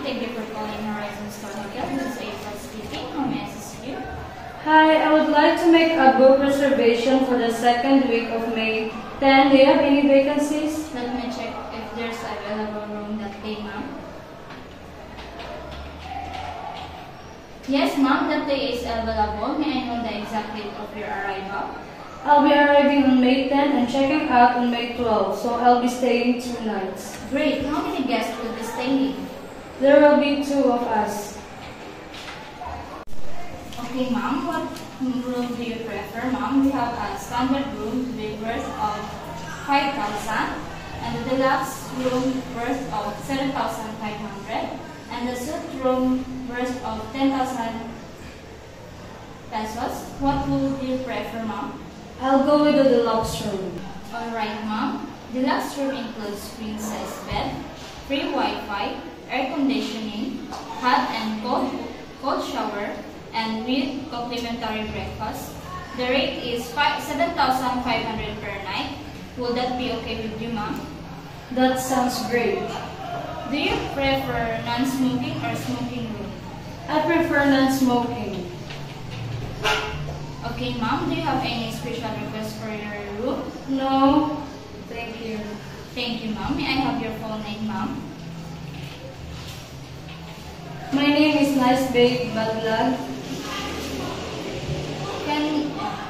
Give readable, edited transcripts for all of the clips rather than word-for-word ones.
Thank you for calling Horizon Star Hotel. This is April speaking. How may I assist you? Hi, I would like to make a book reservation for the second week of May 10. Do you have any vacancies? Let me check if there's available room that day, ma'am. Yes, ma'am, that day is available. May I know the exact date of your arrival? I'll be arriving on May 10 and checking out on May 12, so I'll be staying 2 nights. Great. How many guests will be staying? There will be 2 of us. Okay, ma'am, what room do you prefer, ma'am? We have a standard room with worth of 5,000 and the deluxe room worth of 7,500 and the suite room worth of 10,000 pesos. What would you prefer, ma'am? I'll go with the deluxe room. Alright, ma'am. Deluxe room includes queen size bed, free Wi-Fi, air conditioning, hot and cold shower, and with complimentary breakfast. The rate is 7,500 per night. Will that be okay with you, ma'am? That sounds great. Do you prefer non-smoking or smoking room? I prefer non-smoking. Okay, ma'am. Do you have any special request for your room? No, thank you. Thank you, ma'am. May I have your full name, ma'am? My name is Nice Babe Badlag.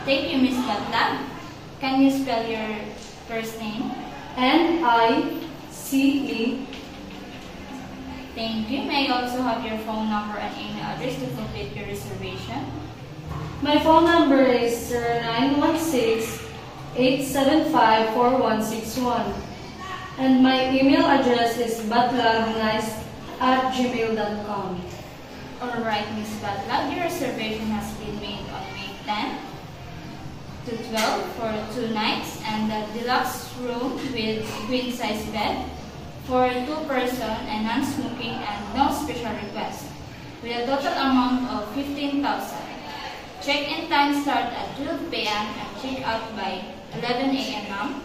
Thank you, Miss Badlag. Can you spell your first name? Nice. Thank you. May I also have your phone number and email address to complete your reservation? My phone number is 0916-875-4161 and my email address is batlagnice@gmail.com. Alright, Miss Badlag, your reservation has been made on May 10 to 12 for 2 nights and the deluxe room with queen size bed for 2 person and non-smoking and no special request with a total amount of 15,000. Check-in time start at 12 p.m. and check out by 11 a.m. ma'am.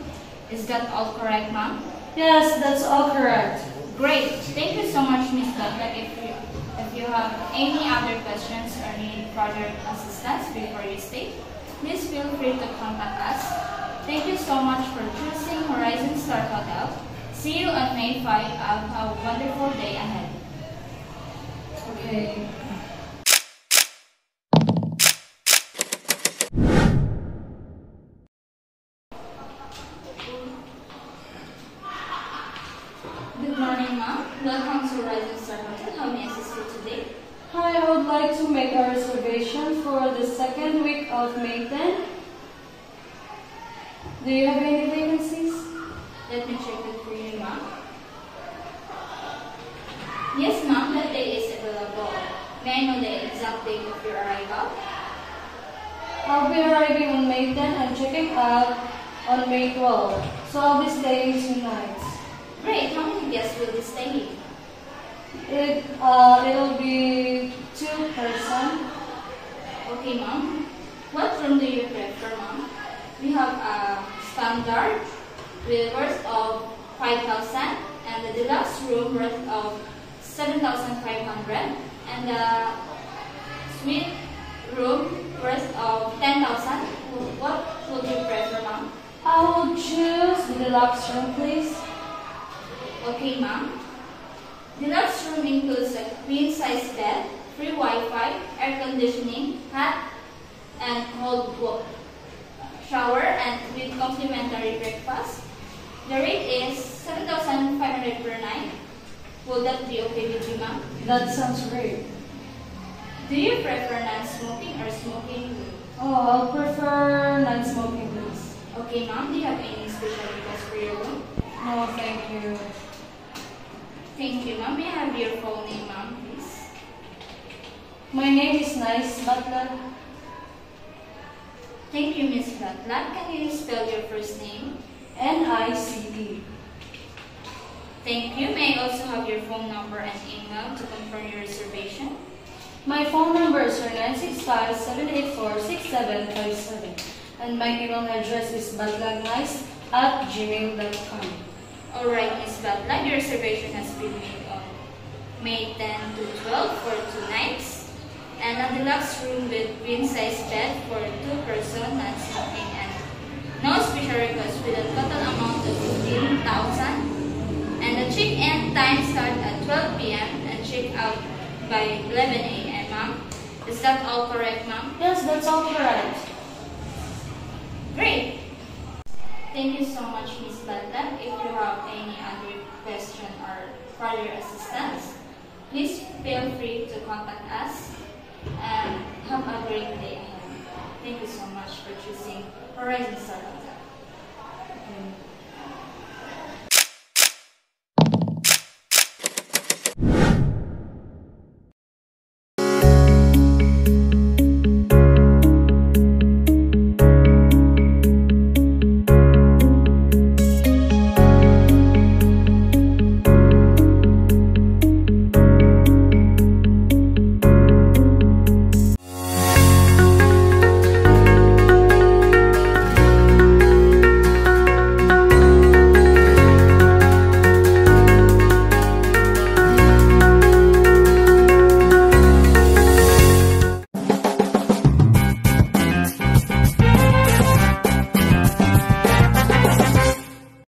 Is that all correct, ma'am? Yes, that's all correct. Great. Thank you so much, Miss Badlag. If you have any other questions or need further assistance before you stay, please feel free to contact us. Thank you so much for choosing Horizon Star Hotel. See you on May 5. Have a wonderful day ahead. Okay. Good morning, ma'am. Welcome to Horizon Star Hotel. How may I assist you today? Hi, I would like to make a reservation for the second week of May 10. Do you have any vacancies? Let me check it for you, ma'am. Yes, ma'am. That day is available. May I know the exact date of your arrival? I'll be arriving on May 10 and checking out on May 12, so I'll be staying 2 nights. Great. How many guests will be staying? It'll be 2 person. Okay, ma'am. What room do you prefer, ma'am? We have a standard with worth of 5,000 and the deluxe room worth of 7,500 and the suite room worth of 10,000. What would you prefer, ma'am? I will choose the deluxe room, please. Okay, ma'am. Deluxe room includes a queen size bed, free Wi-Fi, air conditioning, hot and cold shower, and with complimentary breakfast. The rate is 7,500 per night. Will that be okay with you, ma'am? That sounds great. Do you prefer non-smoking or smoking? Oh, I'll prefer non-smoking, please. Okay, ma'am. Do you have any special request for your room? No, thank you. Thank you, ma'am. May I have your full name, ma'am, please? My name is Nice Badlag. Thank you, Miss Badlag. Can you spell your first name? Nice. Thank you. May I also have your phone number and email to confirm your reservation? My phone number is 965-784-6757 and my email address is batlagnice@gmail.com. Alright, Miss Badlag, your reservation has been made on May 10 to 12 for 2 nights. And a deluxe room with queen-size bed for 2 person, non-smoking, and no special request with a total amount of 15,000. And the check-in time starts at 12 p.m. and check-out by 11 a.m., ma'am. Is that all correct, ma'am? Yes, that's all correct. Great! Thank you so much, Ms. Banta. If you have any other question or further assistance, please feel free to contact us and have a great day ahead. Thank you so much for choosing Horizon Star Hotel.